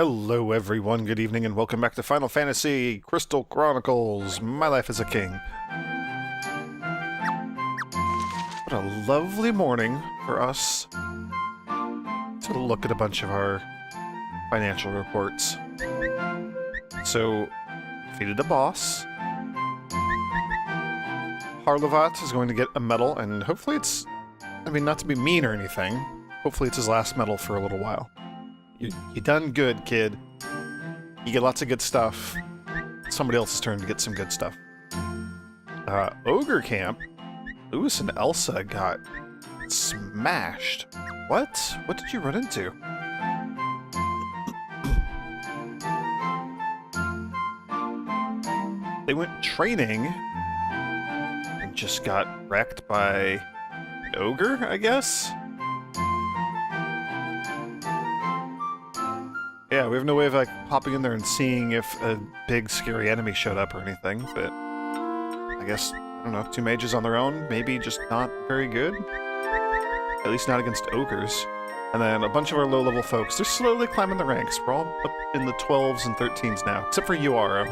Hello everyone, good evening, and welcome back to Final Fantasy Crystal Chronicles, My Life as a King. What a lovely morning for us to look at a bunch of our financial reports. So, defeated a boss. Harlevat is going to get a medal, and hopefully it's, not to be mean or anything, hopefully it's his last medal for a little while. You done good, kid. You get lots of good stuff. Somebody else's turn to get some good stuff. Ogre Camp. Lewis and Elsa got smashed. What? What did you run into? They went training and just got wrecked by an ogre, I guess? Yeah, we have no way of, like, popping in there and seeing if a big, scary enemy showed up or anything, but I guess, I don't know, two mages on their own, maybe just not very good? At least not against ogres. And then a bunch of our low-level folks, they're slowly climbing the ranks. We're all up in the 12s and 13s now, except for Uaro.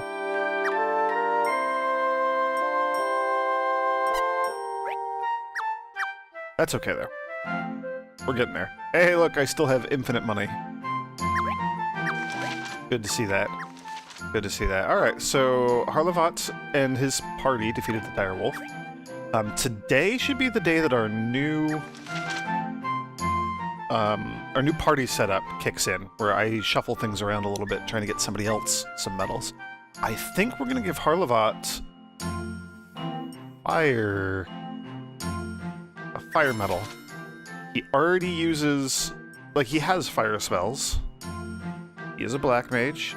That's okay, though. We're getting there. Hey, look, I still have infinite money. Good to see that. Good to see that. Alright, so Harlevat and his party defeated the Direwolf. Today should be the day that our new party setup kicks in, where I shuffle things around a little bit, trying to get somebody else some medals. I think we're gonna give Harlevat a fire medal. He already uses, like, he has fire spells. He is a black mage.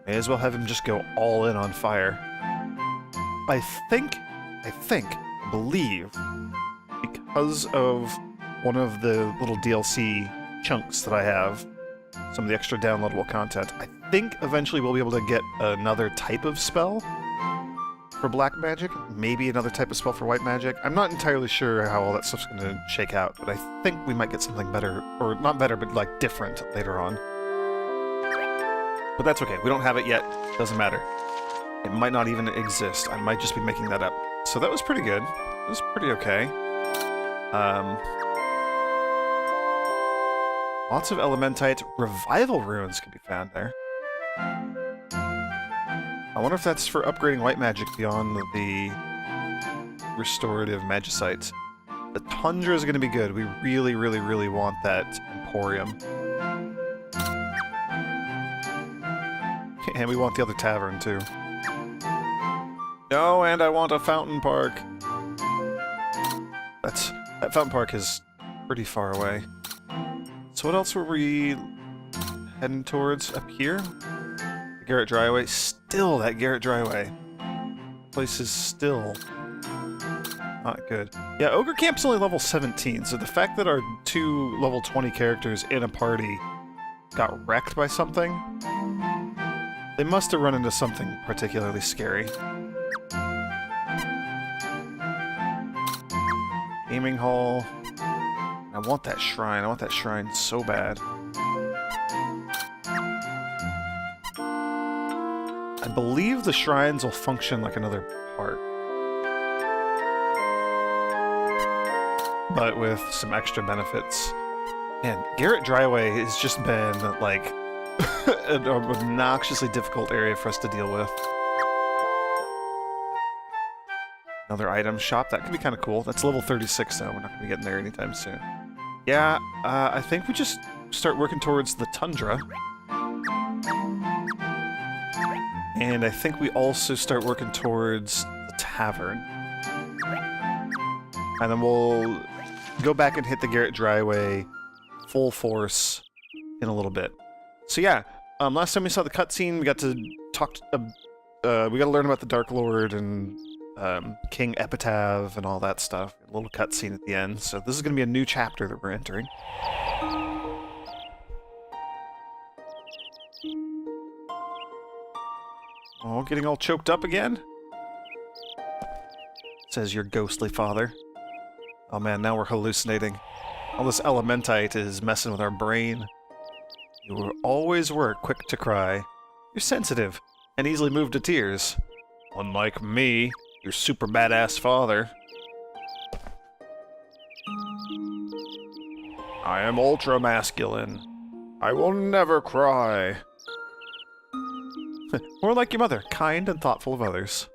May as well have him just go all in on fire. I believe, because of one of the little DLC chunks that I have, some of the extra downloadable content, I think eventually we'll be able to get another type of spell for black magic, maybe another type of spell for white magic. I'm not entirely sure how all that stuff's going to shake out, but I think we might get something better, or not better, but like different later on. But that's okay, we don't have it yet, doesn't matter. It might not even exist, I might just be making that up. So that was pretty good. It was pretty okay. Lots of Elementite revival runes can be found there. I wonder if that's for upgrading white magic beyond the restorative magicite. The Tundra is going to be good. We really, really, really want that Emporium. And we want the other tavern, too. Oh, and I want a fountain park. That fountain park is pretty far away. So what else were we heading towards up here? Garrett Dryway. Still that Garrett Dryway. Place is still not good. Yeah, Ogre Camp's only level 17, so the fact that our two level 20 characters in a party got wrecked by something, they must have run into something particularly scary. Gaming hall. I want that shrine. I want that shrine so bad. I believe the shrines will function like another park, but with some extra benefits. Man, Garrett Dryway has just been, like, an obnoxiously difficult area for us to deal with. Another item shop, that could be kind of cool. That's level 36 though, we're not going to be getting there anytime soon. Yeah, I think we just start working towards the Tundra. And I think we also start working towards the tavern. And then we'll go back and hit the Garrett Dryway full force in a little bit. So yeah, last time we saw the cutscene, we got to talk, we got to learn about the Dark Lord and King Epitaph and all that stuff. A little cutscene at the end. So this is going to be a new chapter that we're entering. Oh, getting all choked up again? Says your ghostly father. Oh man, now we're hallucinating. All this Elementite is messing with our brain. You always were quick to cry. You're sensitive and easily moved to tears. Unlike me, your super badass father. I am ultra masculine. I will never cry. More like your mother, kind and thoughtful of others.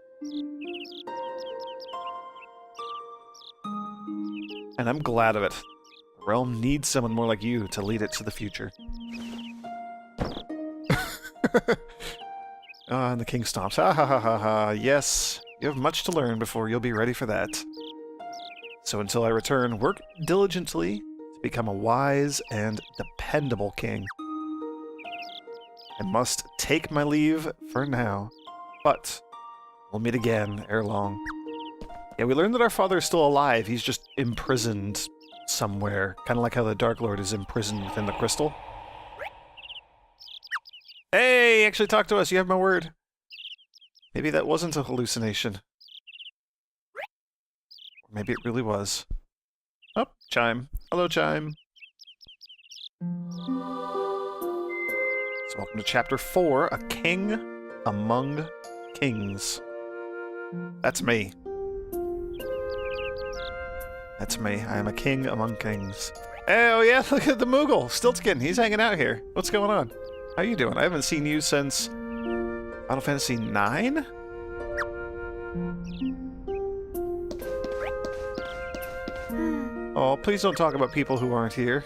And I'm glad of it. The realm needs someone more like you to lead it to the future. And the king stomps. Ha ha ha ha ha. Yes, you have much to learn before you'll be ready for that. So until I return, work diligently to become a wise and dependable king. I must take my leave for now, but we'll meet again ere long. Yeah, we learned that our father is still alive. He's just imprisoned somewhere, kind of like how the Dark Lord is imprisoned within the crystal. Hey, he actually talked to us. You have my word. Maybe that wasn't a hallucination. Or maybe it really was. Oh, Chime. Hello, Chime. So welcome to Chapter 4, A King Among Kings. That's me. That's me. I am a king among kings. Hey, oh yeah, look at the Moogle. Stiltskin, he's hanging out here. What's going on? How you doing? I haven't seen you since Final Fantasy IX? Oh, please don't talk about people who aren't here.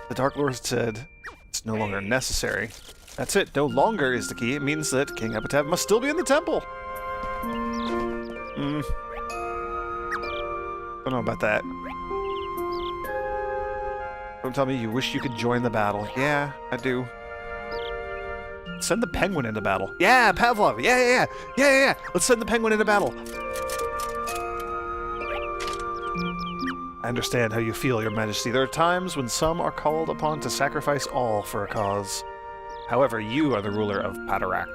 The Dark Lord said it's no longer necessary. That's it. No longer is the key. It means that King Epitaph must still be in the temple. Don't know about that. Don't tell me you wish you could join the battle. Yeah, I do. Send the penguin into battle. Yeah, Pavlov. Yeah. Let's send the penguin into battle. I understand how you feel, Your Majesty. There are times when some are called upon to sacrifice all for a cause. However, you are the ruler of Padarak.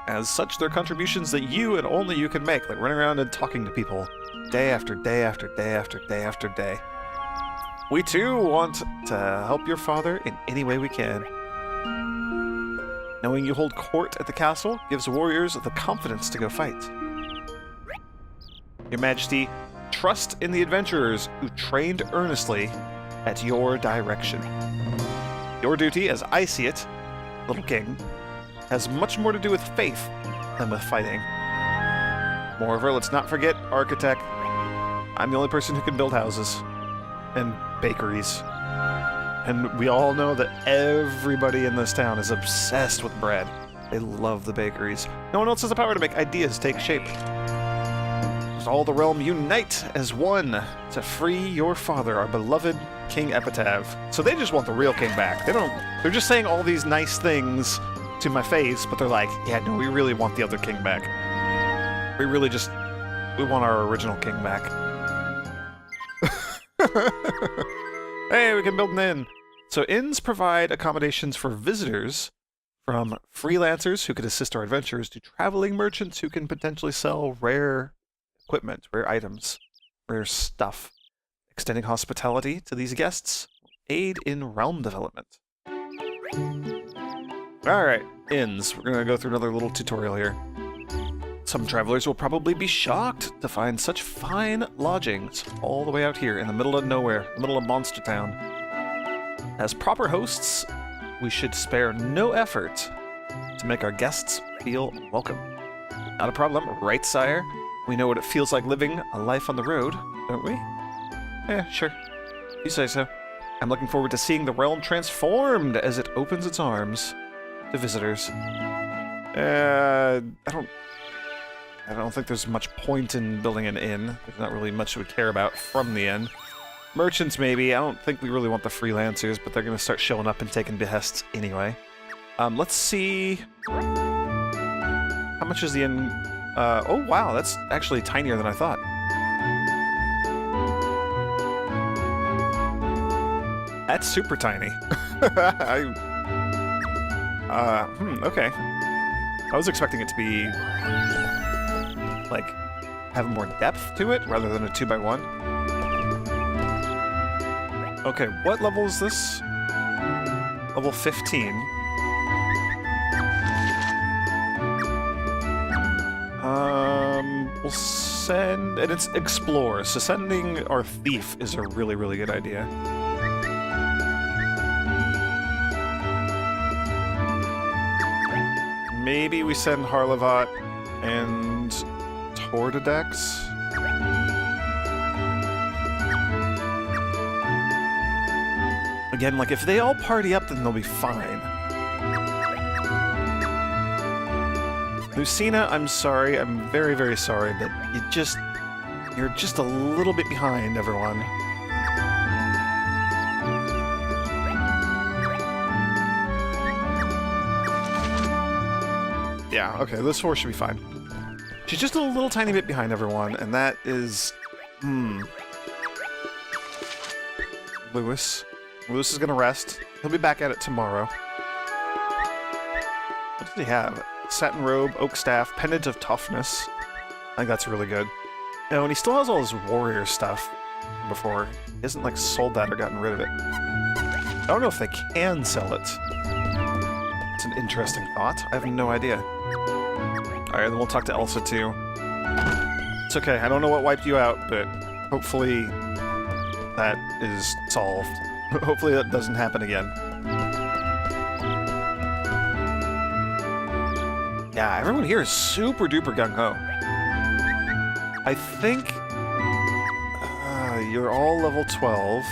As such, there are contributions that you and only you can make, like running around and talking to people, day after day after day after day after day. We too want to help your father in any way we can. Knowing you hold court at the castle gives warriors the confidence to go fight. Your Majesty, trust in the adventurers who trained earnestly at your direction. Your duty, as I see it, little king, has much more to do with faith than with fighting. Moreover, let's not forget architect. I'm the only person who can build houses and bakeries. And we all know that everybody in this town is obsessed with bread. They love the bakeries. No one else has the power to make ideas take shape. Let all the realm unite as one to free your father, our beloved King Epitaph. So they just want the real king back. They're just saying all these nice things to my face, but they're like, yeah, no, we really want the other king back. We want our original king back. Hey, we can build an inn. So inns provide accommodations for visitors, from freelancers who could assist our adventurers to traveling merchants who can potentially sell rare equipment, rare items, rare stuff. Extending hospitality to these guests will aid in realm development. Alright, inns. We're going to go through another little tutorial here. Some travelers will probably be shocked to find such fine lodgings all the way out here in the middle of nowhere, the middle of Monster Town. As proper hosts, we should spare no effort to make our guests feel welcome. Not a problem, right, sire? We know what it feels like living a life on the road, don't we? Yeah, sure. You say so. I'm looking forward to seeing the realm transformed as it opens its arms to visitors. I don't think there's much point in building an inn. There's not really much we care about from the inn. Merchants, maybe. I don't think we really want the freelancers, but they're going to start showing up and taking behests anyway. Let's see... How much is the inn? Oh, wow, that's actually tinier than I thought. That's super tiny. Okay. I was expecting it to be... like, have more depth to it rather than a 2x1. Okay, what level is this? level 15. We'll send... And it's Explore, so sending our Thief is a really, really good idea. Maybe we send Harlevat and Tortidex. Again, like, if they all party up, then they'll be fine. Lucina, I'm sorry. I'm very, very sorry, but you're just a little bit behind everyone. Yeah, okay, this horse should be fine. She's just a little tiny bit behind everyone, and that is... Lewis. Lewis is gonna rest. He'll be back at it tomorrow. What does he have? Satin robe, oak staff, pendant of toughness. I think that's really good. Oh, and he still has all his warrior stuff from before. He hasn't, like, sold that or gotten rid of it. I don't know if they can sell it. It's an interesting thought. I have no idea. Alright, then we'll talk to Elsa, too. It's okay. I don't know what wiped you out, but hopefully that is solved. Hopefully that doesn't happen again. Yeah, everyone here is super duper gung-ho. I think you're all level 12.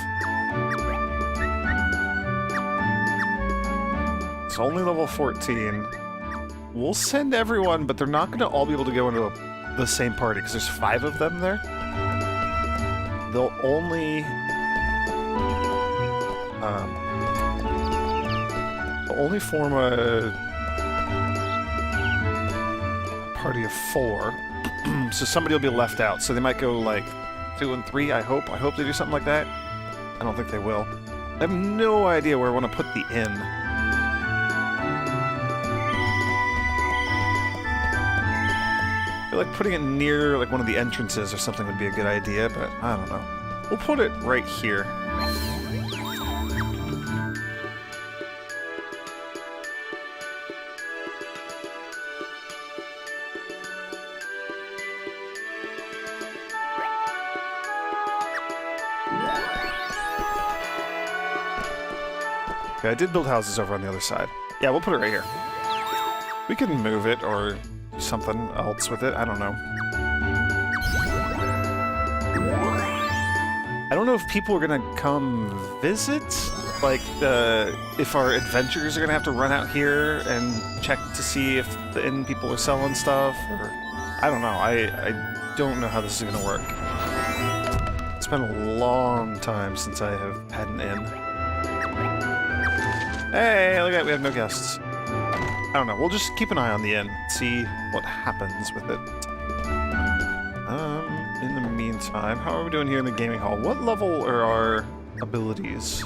It's only level 14. We'll send everyone, but they're not going to all be able to go into the same party, because there's 5 of them there. They'll only... they'll only form a party of 4. So somebody will be left out. So they might go, like, 2 and 3, I hope. I hope they do something like that. I don't think they will. I have no idea where I want to put the inn. I feel like putting it near, like, one of the entrances or something would be a good idea, but I don't know. We'll put it right here. Okay, I did build houses over on the other side. Yeah, we'll put it right here. We can move it or do something else with it. I don't know. I don't know if people are gonna come visit. Like, if our adventurers are gonna have to run out here and check to see if the inn people are selling stuff, or... I don't know. I don't know how this is gonna work. It's been a long time since I have had an inn. Hey, look at that, we have no guests. I don't know, we'll just keep an eye on the inn, see what happens with it. In the meantime, how are we doing here in the gaming hall? What level are our abilities?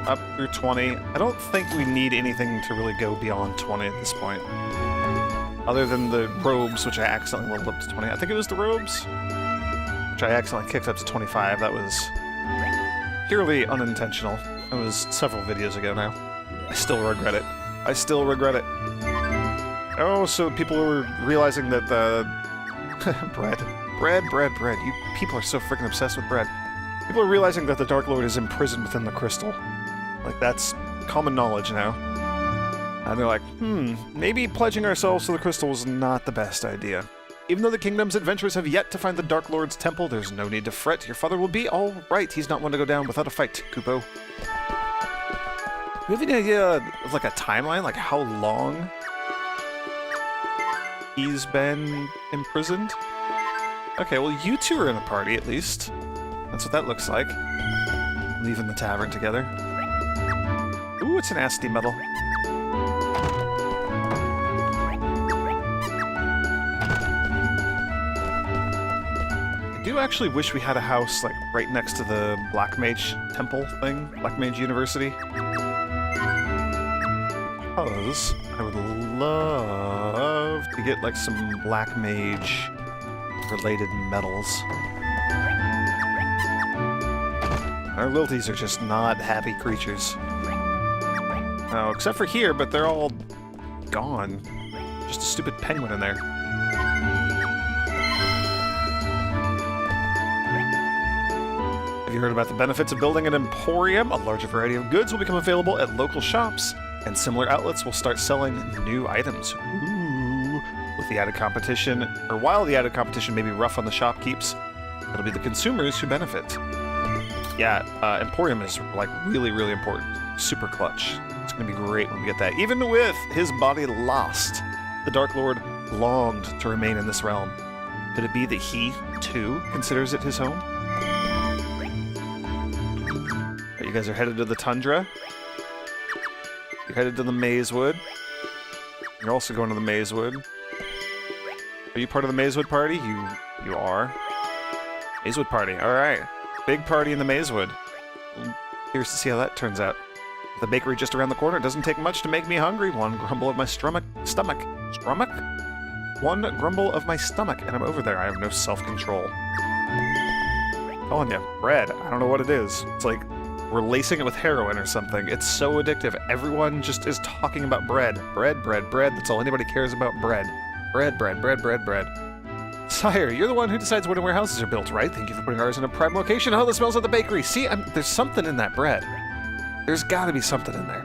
Up through 20. I don't think we need anything to really go beyond 20 at this point. Other than the robes, which I accidentally leveled up to 20. I think it was the robes, which I accidentally kicked up to 25. That was purely unintentional. It was several videos ago now. I still regret it. I still regret it. Oh, so people were realizing that the... bread. You people are so freaking obsessed with bread. People are realizing that the Dark Lord is imprisoned within the crystal. Like, that's common knowledge now. And they're like, maybe pledging ourselves to the crystal was not the best idea. Even though the kingdom's adventurers have yet to find the Dark Lord's temple, there's no need to fret. Your father will be all right. He's not one to go down without a fight, Kupo. Do you have any idea of, like, a timeline? Like, how long he's been imprisoned? Okay, well, you two are in a party, at least. That's what that looks like. Leaving the tavern together. Ooh, it's an nasty medal. I do actually wish we had a house, like, right next to the Black Mage Temple thing. Black Mage University. Because I would love to get, like, some Black Mage related medals. Our Lilties are just not happy creatures. Oh, except for here, but they're all gone. Just a stupid penguin in there. Have you heard about the benefits of building an emporium? A larger variety of goods will become available at local shops, and similar outlets will start selling new items. Ooh. With the added competition, or while the added competition may be rough on the shopkeepers, it'll be the consumers who benefit. Yeah, Emporium is like really, really important. Super clutch. It's gonna be great when we get that. Even with his body lost, the Dark Lord longed to remain in this realm. Could it be that he, too, considers it his home? You guys are headed to the tundra. You're headed to the Mazewood. You're also going to the Mazewood. Are you part of the Mazewood party? You are. Mazewood party, alright. Big party in the Mazewood. Curious to see how that turns out. The bakery just around the corner doesn't take much to make me hungry. One grumble of my stomach. One grumble of my stomach, and I'm over there. I have no self-control. Telling you, bread. I don't know what it is. It's like we're lacing it with heroin or something. It's so addictive. Everyone just is talking about bread. Bread, bread, bread. That's all anybody cares about. Bread. Bread, bread, bread, bread, bread. Sire, you're the one who decides when and where houses are built, right? Thank you for putting ours in a prime location. Oh, the smells of the bakery. See, there's something in that bread. There's gotta be something in there.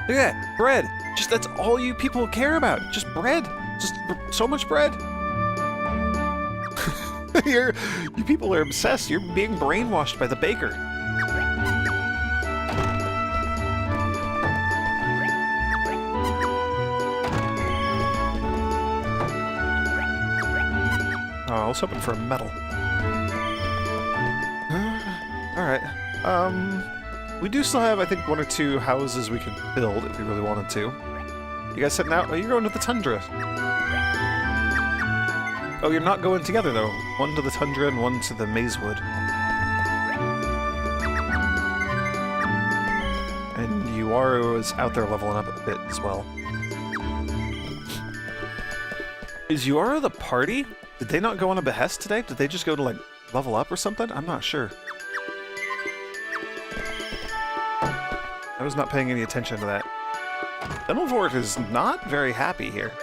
Look at that. Bread. Just, that's all you people care about. Just bread. Just so much bread. You people are obsessed. You're being brainwashed by the baker. Oh, I was hoping for a medal. Alright. We do still have, I think, 1 or 2 houses we can build if we really wanted to. You guys setting out? Oh, you're going to the tundra. Oh, you're not going together, though. 1 to the tundra and 1 to the Mazewood. And Uaru is out there leveling up a bit as well. Is Uaru the party? Did they not go on a behest today? Did they just go to, like, level up or something? I'm not sure. I was not paying any attention to that. Demilvort is not very happy here.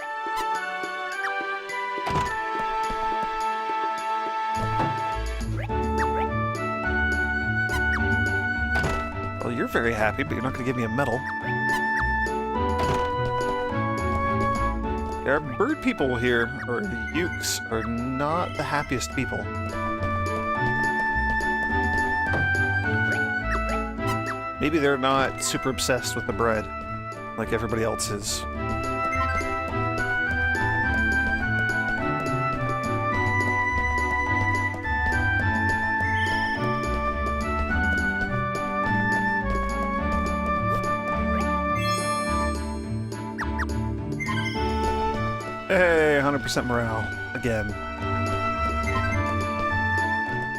Well, you're very happy, but you're not going to give me a medal. Our bird people here, or the Ukes, are not the happiest people. Maybe they're not super obsessed with the bread, like everybody else is. Hey, 100% morale, again.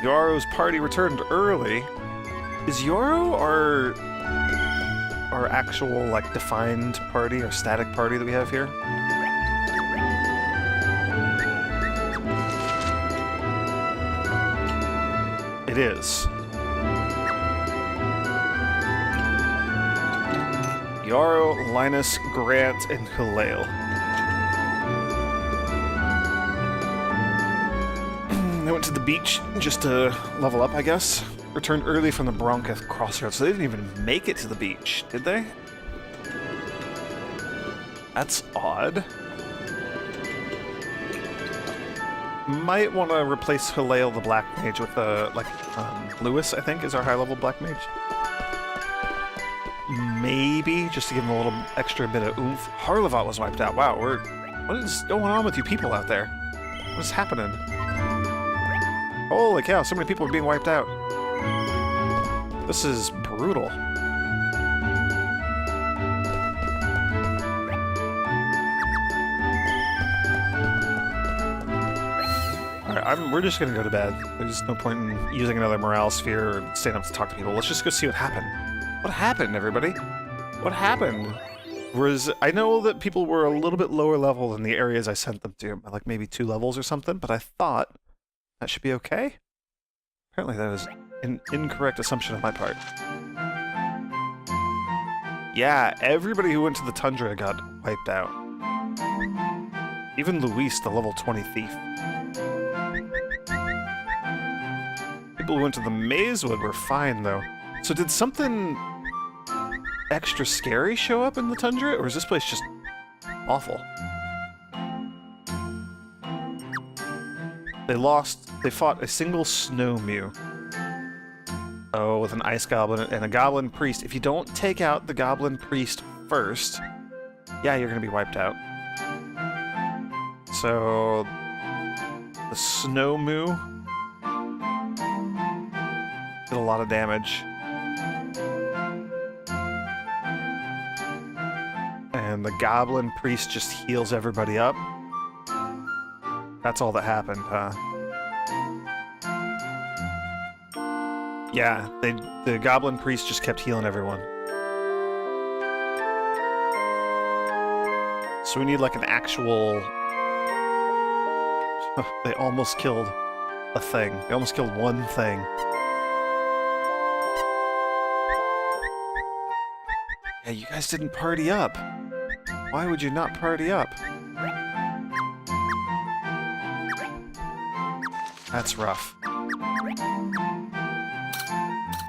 Uaru's party returned early. Is Uaru our actual, like, defined party, or static party that we have here? It is. Uaru, Linus, Grant, and Hulael. They went to the beach just to level up, I guess. Returned early from the Bronketh Crossroads, so they didn't even make it to the beach, did they? That's odd. Might want to replace Hulael the Black Mage with, Lewis, I think, is our high-level Black Mage. Maybe, just to give him a little extra bit of oomph. Harlevat was wiped out. Wow, what is going on with you people out there? What is happening? Holy cow, so many people are being wiped out. This is brutal. Alright, we're just gonna go to bed. There's no point in using another morale sphere or staying up to talk to people. Let's just go see what happened. What happened, everybody? What happened? I know that people were a little bit lower level than the areas I sent them to, like maybe 2 levels or something, but I thought that should be okay. Apparently that was an incorrect assumption on my part. Yeah, everybody who went to the Tundra got wiped out. Even Luis, the level 20 thief. People who went to the Mazewood were fine, though. So did something extra scary show up in the Tundra, or is this place just awful? They fought a single snow mew. Oh, with an ice goblin and a goblin priest. If you don't take out the goblin priest first, yeah, you're gonna be wiped out. So, the snow mew did a lot of damage. And the goblin priest just heals everybody up. That's all that happened, huh? Yeah, the goblin priest just kept healing everyone. So we need like an actual... They almost killed a thing. They almost killed one thing. Yeah, you guys didn't party up. Why would you not party up? That's rough.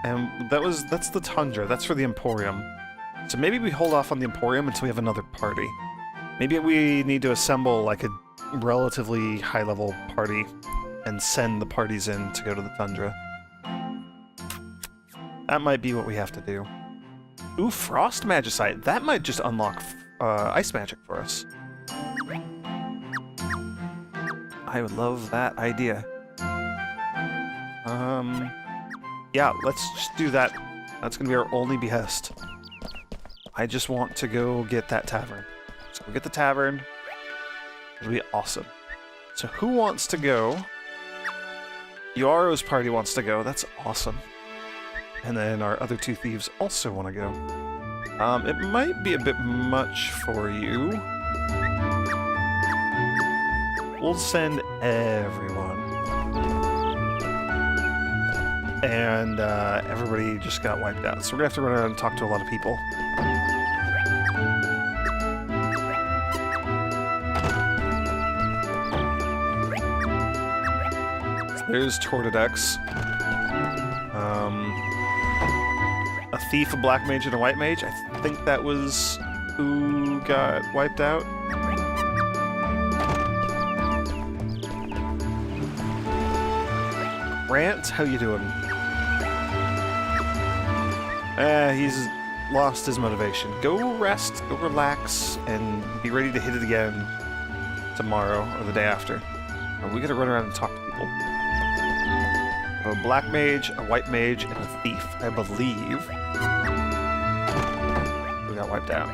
And that's the Tundra. That's for the Emporium. So maybe we hold off on the Emporium until we have another party. Maybe we need to assemble like a relatively high-level party and send the parties in to go to the Tundra. That might be what we have to do. Ooh, Frost Magicite. That might just unlock ice magic for us. I would love that idea. Yeah, let's just do that. That's gonna be our only behest. I just want to go get that tavern. So we'll get the tavern. It'll be awesome. So who wants to go? Yaro's party wants to go. That's awesome. And then our other two thieves also want to go. It might be a bit much for you. We'll send everyone. And everybody just got wiped out. So we're gonna have to run around and talk to a lot of people. So there's Tortidex. A thief, a black mage, and a white mage. I think that was who got wiped out. Grant, how you doing? He's lost his motivation. Go rest, go relax, and be ready to hit it again tomorrow or the day after. We gotta run around and talk to people. A black mage, a white mage, and a thief, I believe. We got wiped out.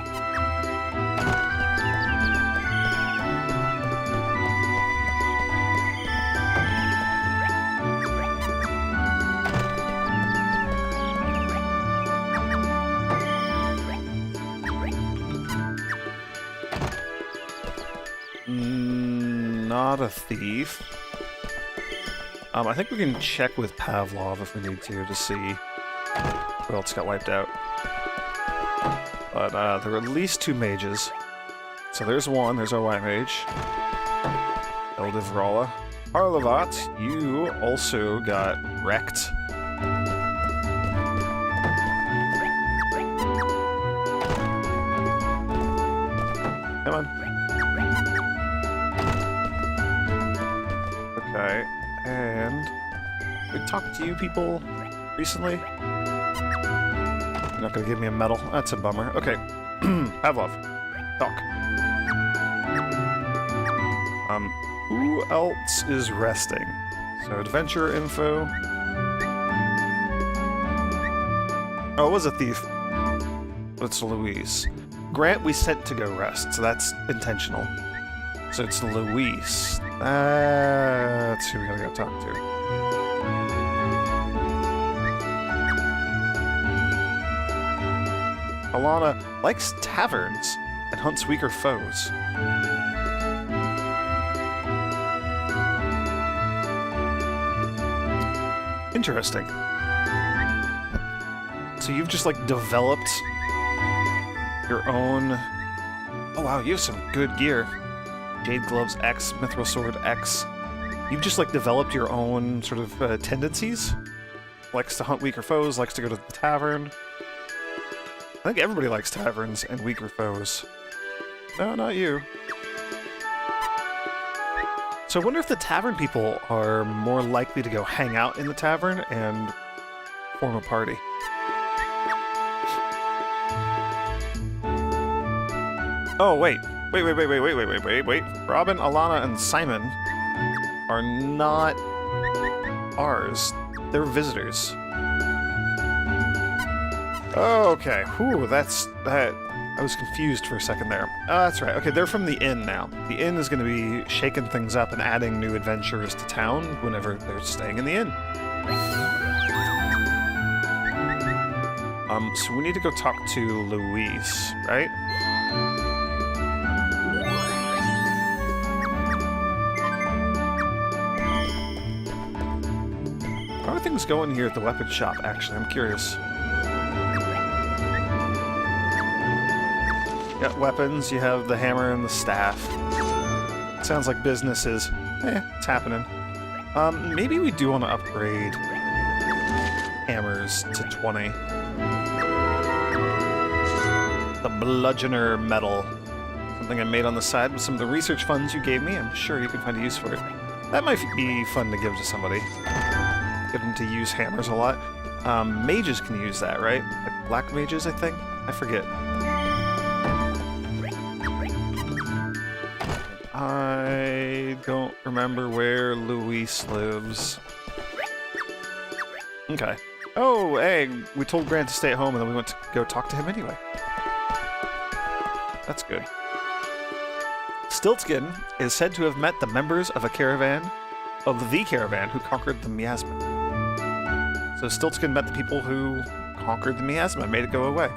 Not a thief. I think we can check with Pavlov if we need to see who else got wiped out. But there were at least two mages. So there's one, there's our white mage. Eldivrala. Arlavat, you also got wrecked. Come on. Okay, and we talked to you people recently. You're not gonna give me a medal. That's a bummer. Okay, Pavlov, talk. Who else is resting? So adventure info. Oh, it was a thief. It's Luis. Grant we sent to go rest, so that's intentional. So it's Luis. That's who we gotta go talk to. Alana likes taverns and hunts weaker foes. Interesting. So you've just, like, developed your own... Oh, wow, you have some good gear. Jade Gloves X, Mithril Sword X. You've just, like, developed your own sort of tendencies. Likes to hunt weaker foes, likes to go to the tavern. I think everybody likes taverns and weaker foes. No, not you. So I wonder if the tavern people are more likely to go hang out in the tavern and form a party. Oh, wait. Wait. Robin, Alana, and Simon are not ours. They're visitors. Okay. Whew, that's... I was confused for a second there. That's right. Okay, they're from the inn now. The inn is going to be shaking things up and adding new adventurers to town whenever they're staying in the inn. So we need to go talk to Luis, right? How are things going here at the weapon shop, actually? I'm curious. Got weapons, you have the hammer and the staff. Sounds like business is... it's happening. Maybe we do want to upgrade hammers to 20. The bludgeoner metal. Something I made on the side with some of the research funds you gave me. I'm sure you can find a use for it. That might be fun to give to somebody. Get them to use hammers a lot. Mages can use that, right? Like black mages, I think? I forget. I don't remember where Luis lives. Okay. Oh, hey, we told Grant to stay at home and then we went to go talk to him anyway. That's good. Stiltskin is said to have met the members of the caravan who conquered the miasma. So Stiltskin met the people who conquered the miasma, made it go away.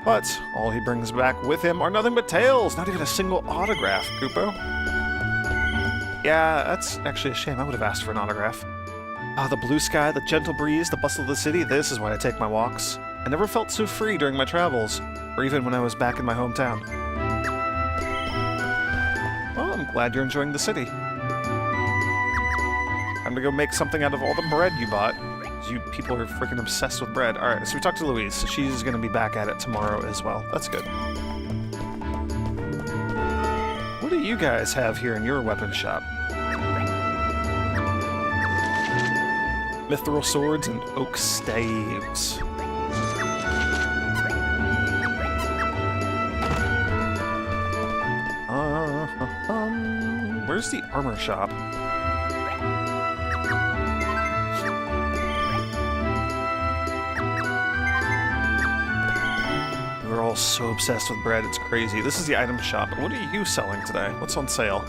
But all he brings back with him are nothing but tales, not even a single autograph, Kupo. Yeah, that's actually a shame. I would have asked for an autograph. Ah, the blue sky, the gentle breeze, the bustle of the city, this is why I take my walks. I never felt so free during my travels, or even when I was back in my hometown. Well, I'm glad you're enjoying the city. Time to go make something out of all the bread you bought. You people are freaking obsessed with bread. Alright, so we talked to Louise, so she's gonna be back at it tomorrow as well. That's good. What do you guys have here in your weapon shop? Mithril swords and oak staves. Where's the armor shop? We're all so obsessed with bread, it's crazy. This is the item shop. What are you selling today? What's on sale?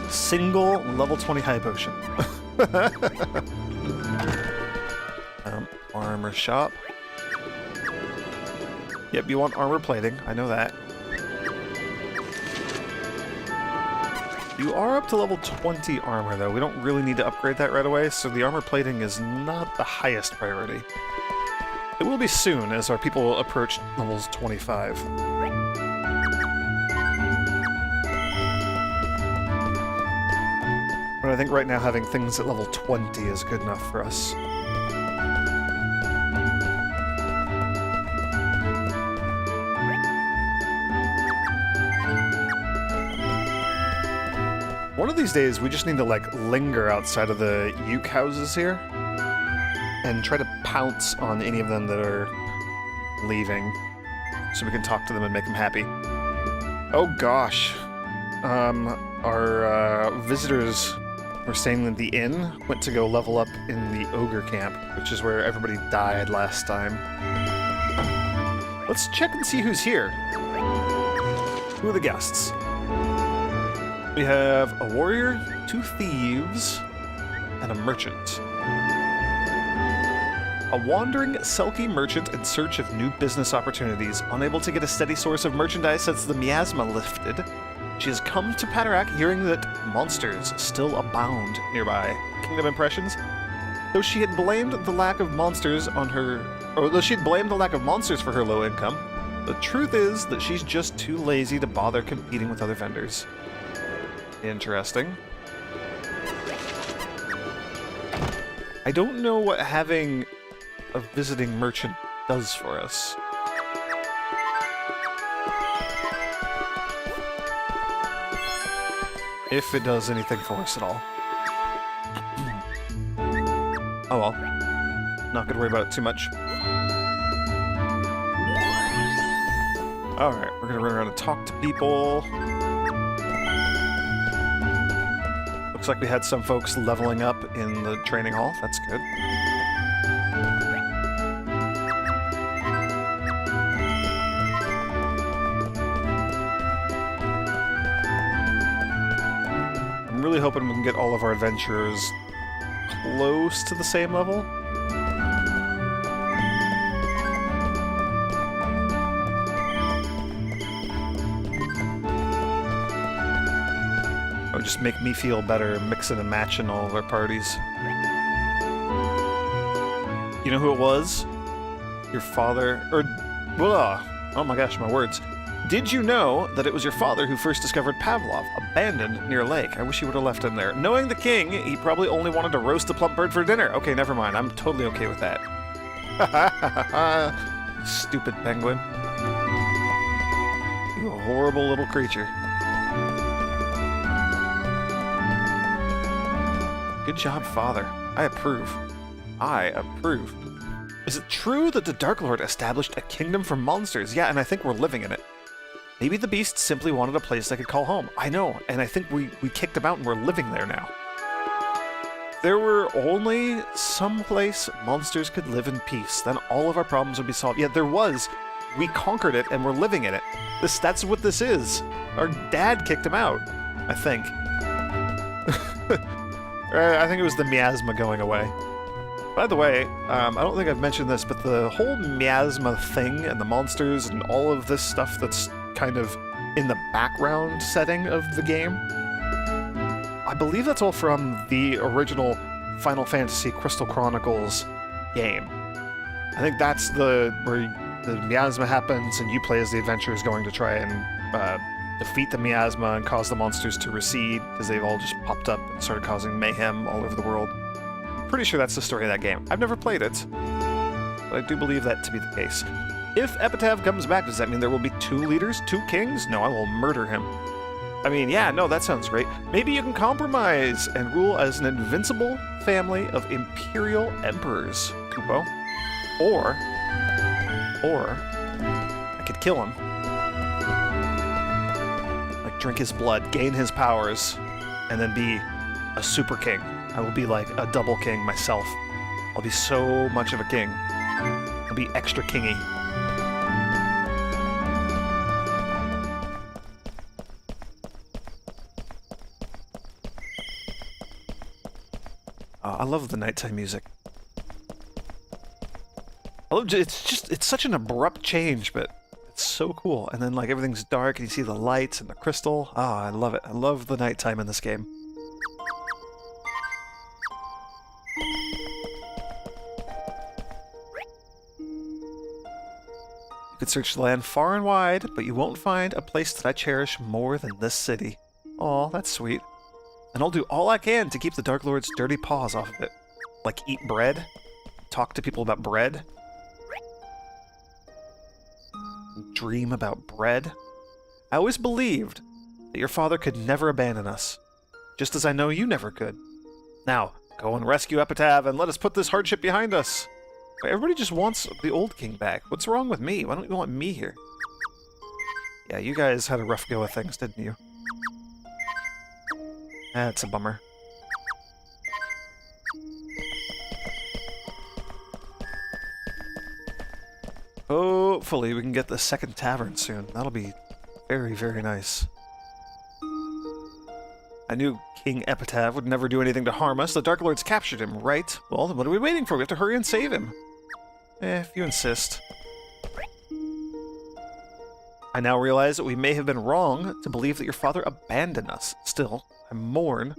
Single level 20 high potion. Armor shop. Yep, you want armor plating. I know that. You are up to level 20 armor, though. We don't really need to upgrade that right away, so the armor plating is not the highest priority. It will be soon, as our people approach levels 25. But I think right now having things at level 20 is good enough for us. One of these days, we just need to, like, linger outside of the Uke houses here and try to pounce on any of them that are leaving so we can talk to them and make them happy. Oh gosh. Our visitors were saying that the inn went to go level up in the ogre camp, which is where everybody died last time. Let's check and see who's here. Who are the guests? We have a warrior, 2 thieves, and a merchant. A wandering Selkie merchant in search of new business opportunities, unable to get a steady source of merchandise since the miasma lifted. She has come to Patarak hearing that monsters still abound nearby. Kingdom impressions? Though she had blamed the lack of monsters on her... Or though she had blamed the lack of monsters for her low income, the truth is that she's just too lazy to bother competing with other vendors. Interesting. I don't know what having a visiting merchant does for us. If it does anything for us at all. Oh well. Not gonna worry about it too much. Alright, we're gonna run around and talk to people. Looks like we had some folks leveling up in the training hall. That's good. I'm really hoping we can get all of our adventurers close to the same level. It would just make me feel better mixing and matching all of our parties. You know who it was? Your father, or... oh my gosh, my words. Did you know that it was your father who first discovered Pavlov, abandoned near a lake? I wish he would have left him there. Knowing the king, he probably only wanted to roast a plump bird for dinner. Okay, never mind. I'm totally okay with that. Stupid penguin. You horrible little creature. Good job, father. I approve. I approve. Is it true that the Dark Lord established a kingdom for monsters? Yeah, and I think we're living in it. Maybe the beast simply wanted a place they could call home. I know, and I think we kicked them out and we're living there now. There were only some place monsters could live in peace, then all of our problems would be solved. Yeah, there was. We conquered it and we're living in it. That's what this is. Our dad kicked him out, I think. I think it was the miasma going away. By the way, I don't think I've mentioned this, but the whole miasma thing and the monsters and all of this stuff that's kind of in the background setting of the game, I believe that's all from the original Final Fantasy Crystal Chronicles game. I think that's where the miasma happens and you play as the adventurers going to try and defeat the miasma and cause the monsters to recede because they've all just popped up and started causing mayhem all over the world. I'm pretty sure that's the story of that game. I've never played it, but I do believe that to be the case. If Epitaph comes back, does that mean there will be 2 leaders, 2 kings? No, I will murder him. I mean, yeah, no, that sounds great. Maybe you can compromise and rule as an invincible family of imperial emperors, Kupo. Or I could kill him. Like, drink his blood, gain his powers, and then be a super king. I will be like a double king myself. I'll be so much of a king. I'll be extra kingy. I love the nighttime music. It's such an abrupt change, but it's so cool. And then like everything's dark and you see the lights and the crystal. Ah, I love it. I love the nighttime in this game. You could search the land far and wide, but you won't find a place that I cherish more than this city. Aw, that's sweet. And I'll do all I can to keep the Dark Lord's dirty paws off of it. Like eat bread, talk to people about bread, dream about bread. I always believed that your father could never abandon us, just as I know you never could. Now, go and rescue Epitaph and let us put this hardship behind us. Everybody just wants the old king back. What's wrong with me? Why don't you want me here? Yeah, you guys had a rough go of things, didn't you? That's a bummer. Hopefully we can get the second tavern soon. That'll be very, very nice. I knew King Epitaph would never do anything to harm us. The Dark Lords captured him, right? Well, then what are we waiting for? We have to hurry and save him. If you insist. I now realize that we may have been wrong to believe that your father abandoned us. Still, I mourn.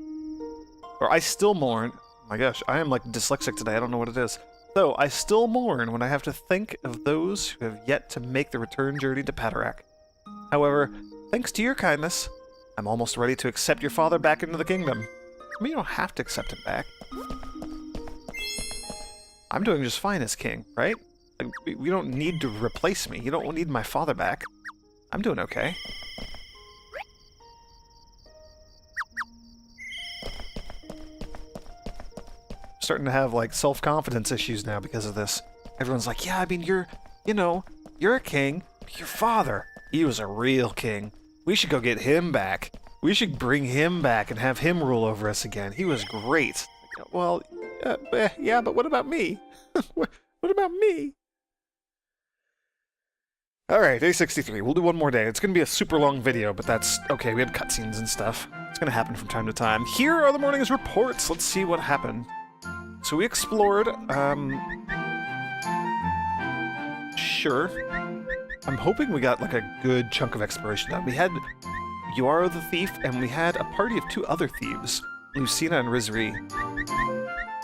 Or I still mourn. My gosh, I am like dyslexic today. I don't know what it is. So, I still mourn when I have to think of those who have yet to make the return journey to Padarak. However, thanks to your kindness, I'm almost ready to accept your father back into the kingdom. I mean, you don't have to accept him back. I'm doing just fine as king, right? Like, we don't need to replace me. You don't need my father back. I'm doing okay. Starting to have, like, self-confidence issues now because of this. Everyone's like, yeah, I mean, you're a king. Your father, he was a real king. We should go get him back. We should bring him back and have him rule over us again. He was great. Well, yeah, but what about me? What about me? Alright, day 63. We'll do one more day. It's going to be a super long video, but that's okay. We had cutscenes and stuff. It's going to happen from time to time. Here are the morning's reports. Let's see what happened. So we explored, sure. I'm hoping we got, like, a good chunk of exploration done. We had Yaro the Thief, and we had a party of 2 other thieves, Lucina and Rizri.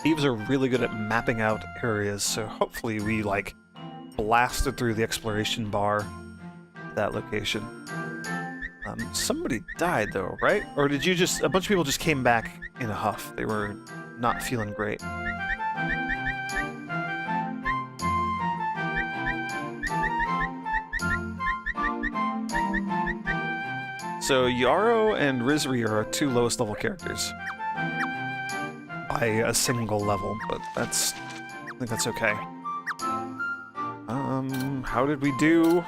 Thieves are really good at mapping out areas, so hopefully we, like, blasted through the exploration bar at that location. Somebody died, though, right? Or did you just... a bunch of people just came back in a huff. They were not feeling great. So Yaro and Rizri are our 2 lowest level characters. By a single level, but that's... I think that's okay. How did we do?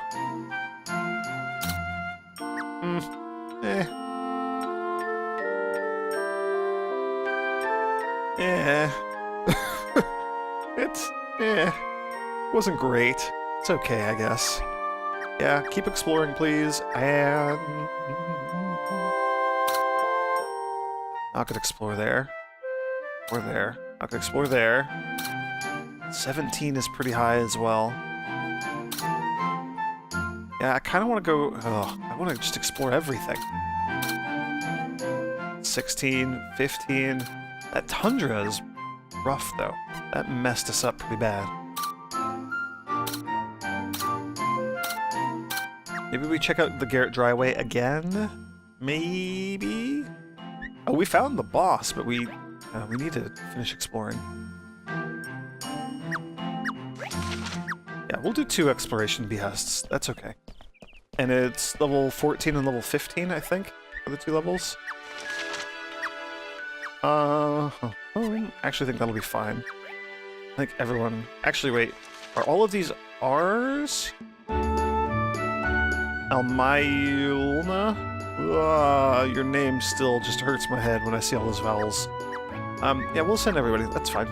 It wasn't great. It's okay, I guess. Yeah, keep exploring, please, and... I could explore there. Or there. I could explore there. 17 is pretty high as well. Yeah, I kind of want to go... oh, I want to just explore everything. 16, 15... That tundra is rough, though. That messed us up pretty bad. Maybe we check out the Garrett Dryway again? Maybe? Oh, we found the boss, but we need to finish exploring. Yeah, we'll do 2 exploration behests. That's okay. And it's level 14 and level 15, I think, for the 2 levels. I actually think that'll be fine. I think everyone... Actually, wait. Are all of these R's? Almaylna? Your name still just hurts my head when I see all those vowels. Yeah, we'll send everybody. That's fine.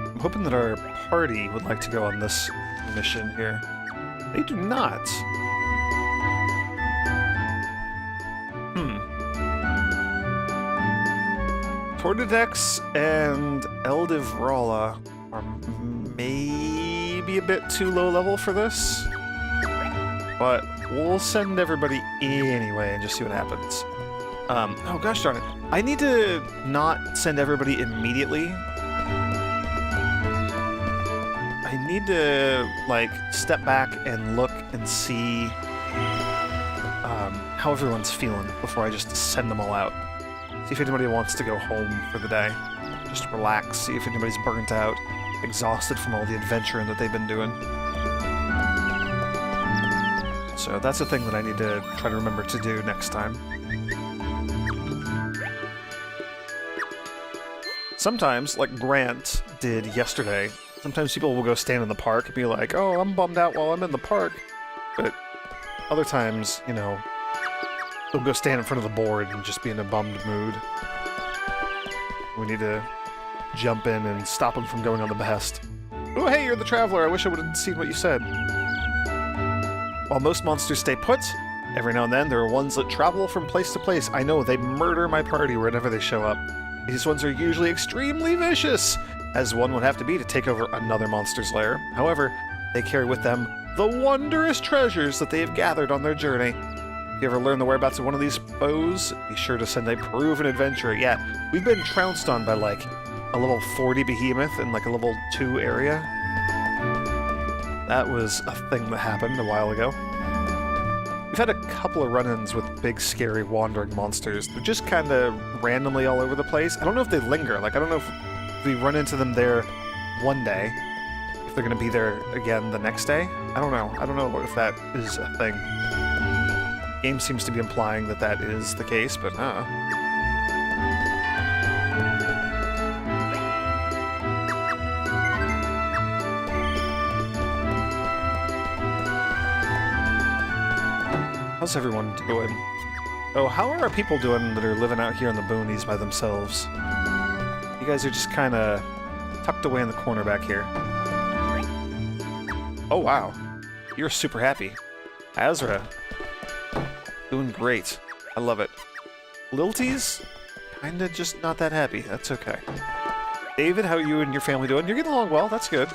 I'm hoping that our party would like to go on this mission here. They do not. Tortidex and Eldivrala are maybe a bit too low level for this, but we'll send everybody anyway and just see what happens. Oh gosh darn it. I need to not send everybody immediately. I need to, like, step back and look and see how everyone's feeling before I just send them all out. See if anybody wants to go home for the day. Just relax, see if anybody's burnt out, exhausted from all the adventuring that they've been doing. So that's a thing that I need to try to remember to do next time. Sometimes, like Grant did yesterday, sometimes people will go stand in the park and be like, oh, I'm bummed out while I'm in the park. But other times, you know, they'll go stand in front of the board and just be in a bummed mood. We need to jump in and stop them from going on the behest. Oh, hey, you're the Traveler. I wish I would have seen what you said. While most monsters stay put, Every now and then, there are ones that travel from place to place. I know, they murder my party whenever they show up. These ones are usually extremely vicious, as one would have to be to take over another monster's lair. However, they carry with them the wondrous treasures that they have gathered on their journey. If you ever learn the whereabouts of one of these foes, be sure to send a proven adventurer. Yeah, we've been trounced on by like a level 40 behemoth in like a level 2 area. That was a thing that happened a while ago. We've had a couple of run-ins with big, scary, wandering monsters. They're just kind of randomly all over the place. I don't know if they linger. Like, I don't know if we run into them there one day, if they're going to be there again the next day. I don't know. I don't know if that is a thing. The game seems to be implying that that is the case, but How's everyone doing? Oh, how are our people doing that are living out here in the boonies by themselves? You guys are just kind of tucked away in the corner back here. Oh, wow. You're super happy. Azra. Doing great. I love it. Lilties? Kinda just not that happy. That's okay. David, how are you and your family doing? You're getting along well. That's good.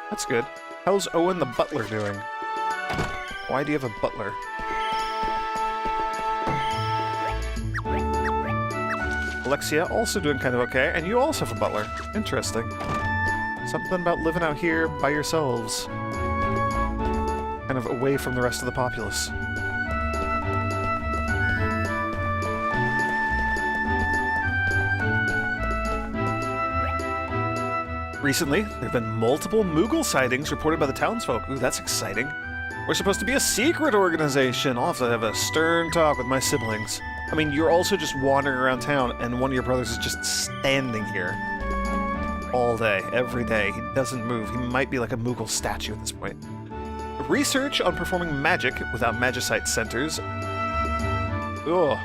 That's good. How's Owen the butler doing? Why do you have a butler? Alexia, also doing kind of okay, and you also have a butler. Interesting. Something about living out here by yourselves. Kind of away from the rest of the populace. Recently, there have been multiple Moogle sightings reported by the townsfolk. Ooh, that's exciting. We're supposed to be a secret organization. I'll have to have a stern talk with my siblings. I mean, you're also just wandering around town, and one of your brothers is just standing here. All day, every day. He doesn't move. He might be like a Moogle statue at this point. Research on performing magic without magicite centers. Ugh.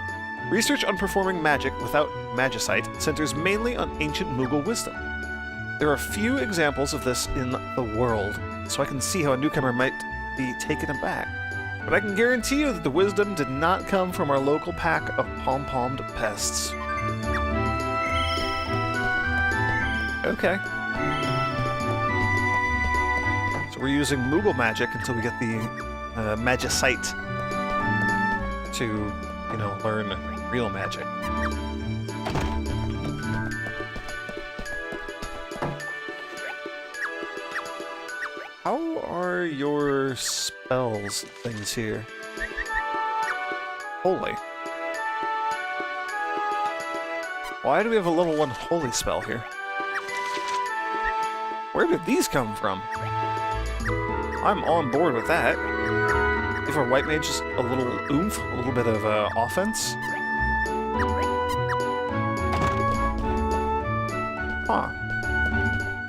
Research on performing magic without magicite centers mainly on ancient Moogle wisdom. There are few examples of this in the world, so I can see how a newcomer might be taken aback. But I can guarantee you that the wisdom did not come from our local pack of pom-pommed pests. Okay. So we're using Moogle magic until we get the magicite to, you know, learn real magic. How are your spells things here? Holy. Why do we have a level 1 holy spell here? Where did these come from? I'm on board with that. Give our white mage just a little oomph, a little bit of offense. Huh.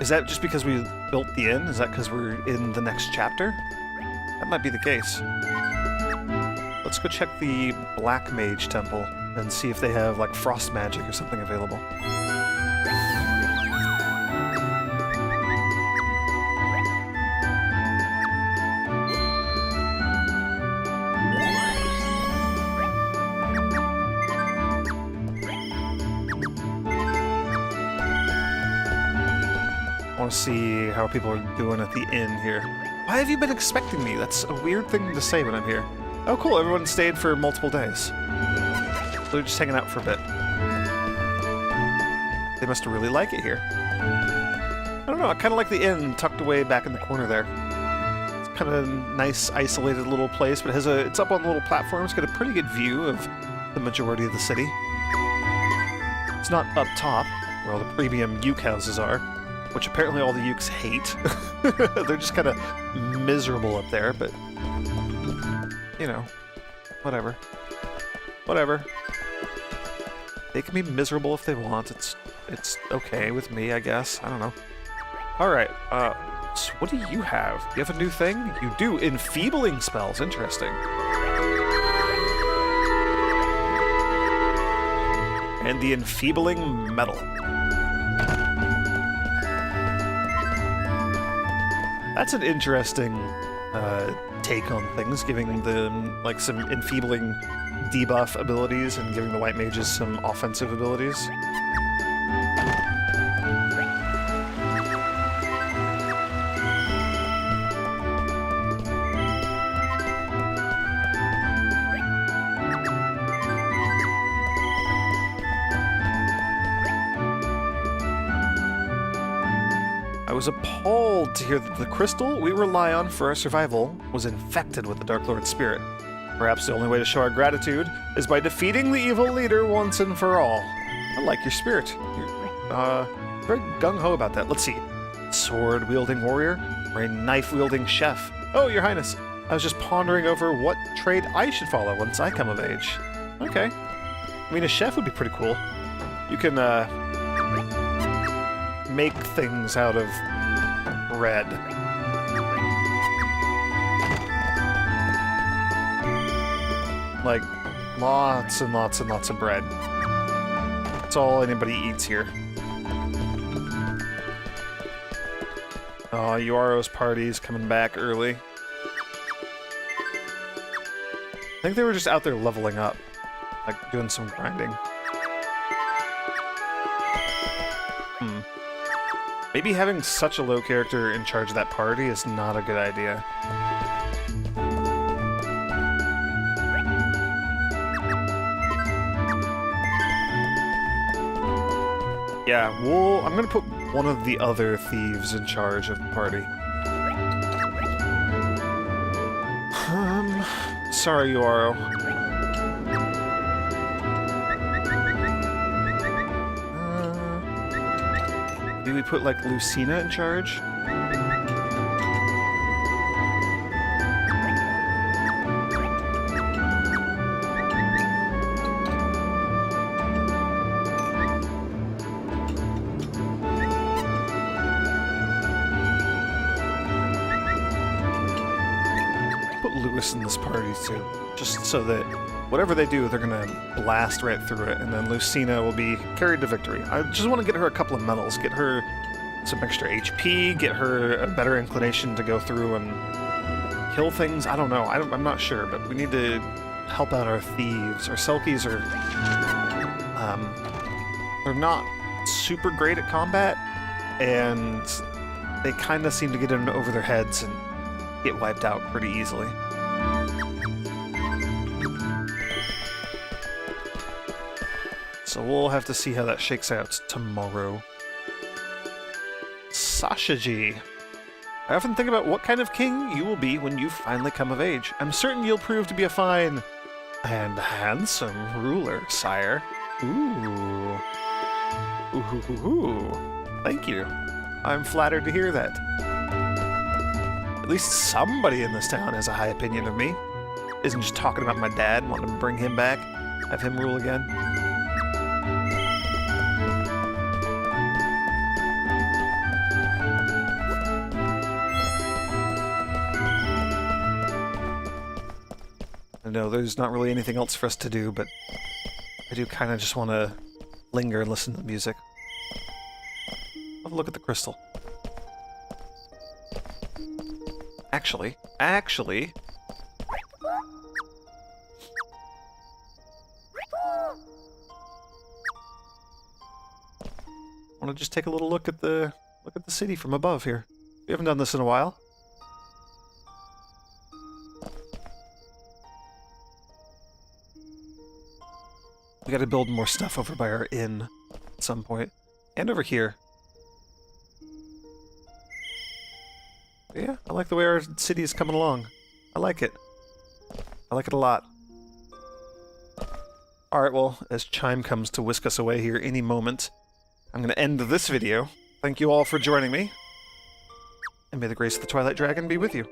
Is that just because we built the inn? Is that because we're in the next chapter? That might be the case. Let's go check the Black Mage Temple and see if they have, like, frost magic or something available. I want to see how people are doing at the inn here. Why have you been expecting me? That's a weird thing to say when I'm here. Oh cool, everyone stayed for multiple days. They're just hanging out for a bit. They must really like it here. I don't know, I kind of like the inn tucked away back in the corner there. It's kind of a nice, isolated little place, but it's up on a little platform. It's got a pretty good view of the majority of the city. It's not up top, where all the premium uke houses are, which apparently all the ukes hate. They're just kind of miserable up there, but, you know, whatever. Whatever. They can be miserable if they want. It's okay with me, I guess. I don't know. Alright, so what do you have? Do you have a new thing? You do. Enfeebling spells. Interesting. And the enfeebling metal. That's an interesting take on things, giving them like some enfeebling debuff abilities and giving the white mages some offensive abilities. I was appalled to hear that the crystal we rely on for our survival was infected with the Dark Lord's spirit. Perhaps the only way to show our gratitude is by defeating the evil leader once and for all. I like your spirit. You're very gung-ho about that. Let's see. Sword-wielding warrior or a knife-wielding chef? Oh, your highness. I was just pondering over what trade I should follow once I come of age. Okay. I mean, a chef would be pretty cool. You can, make things out of bread. Like, lots and lots and lots of bread. That's all anybody eats here. Oh, Uaro's party's coming back early. I think they were just out there leveling up. Like, doing some grinding. Maybe having such a low character in charge of that party is not a good idea. Yeah, I'm gonna put one of the other thieves in charge of the party. Sorry, Uaro. Maybe we put, like, Lucina in charge? Put Lewis in this party, too. Just so that whatever they do, they're gonna blast right through it, and then Lucina will be carried to victory. I just want to get her a couple of medals, get her some extra HP, get her a better inclination to go through and kill things. I don't know. I'm not sure, but we need to help out our thieves. Our Selkies are... they're not super great at combat, and they kind of seem to get in over their heads and get wiped out pretty easily. So we'll have to see how that shakes out tomorrow. Sasha-ji. I often think about what kind of king you will be when you finally come of age. I'm certain you'll prove to be a fine and handsome ruler, sire. Ooh. Ooh. Thank you. I'm flattered to hear that. At least somebody in this town has a high opinion of me. Isn't just talking about my dad, wanting to bring him back, have him rule again. I know there's not really anything else for us to do, but I do kind of just want to linger and listen to the music. Have a look at the crystal. Actually... I want to just take a little look at the city from above here. We haven't done this in a while. We gotta build more stuff over by our inn at some point. And over here. But yeah, I like the way our city is coming along. I like it. I like it a lot. Alright, well, as Chime comes to whisk us away here any moment, I'm gonna end this video. Thank you all for joining me. And may the grace of the Twilight Dragon be with you.